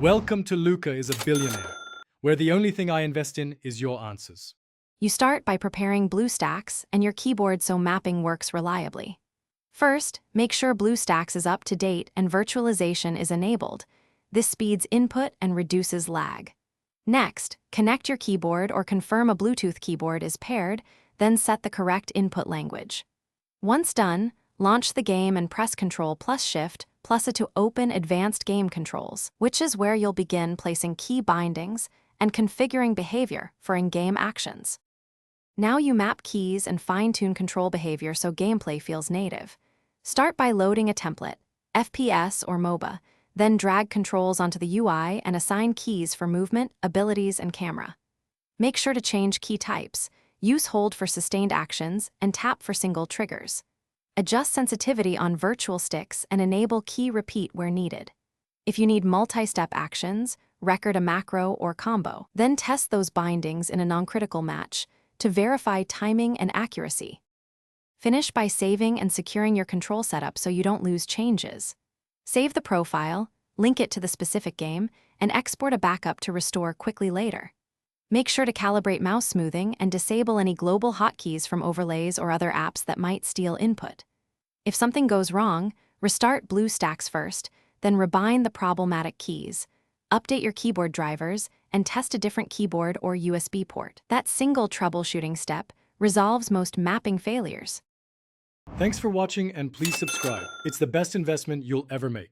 Welcome to Luca is a Billionaire, where the only thing I invest in is your answers. You start by preparing Bluestacks and your keyboard so mapping works reliably. First, make sure Bluestacks is up to date and virtualization is enabled. This speeds input and reduces lag. Next, connect your keyboard or confirm a Bluetooth keyboard is paired, then set the correct input language. Once done, launch the game and press Ctrl plus Shift plus it to open Advanced Game Controls, which is where you'll begin placing key bindings and configuring behavior for in-game actions. Now you map keys and fine-tune control behavior so gameplay feels native. Start by loading a template, FPS or MOBA, then drag controls onto the UI and assign keys for movement, abilities, and camera. Make sure to change key types, use hold for sustained actions, and tap for single triggers. Adjust sensitivity on virtual sticks and enable key repeat where needed. If you need multi-step actions, record a macro or combo, then test those bindings in a non-critical match to verify timing and accuracy. Finish by saving and securing your control setup so you don't lose changes. Save the profile, link it to the specific game, and export a backup to restore quickly later. Make sure to calibrate mouse smoothing and disable any global hotkeys from overlays or other apps that might steal input. If something goes wrong, restart Bluestacks first, then rebind the problematic keys. Update your keyboard drivers, and test a different keyboard or USB port. That single troubleshooting step resolves most mapping failures. Thanks for watching and please subscribe. It's the best investment you'll ever make.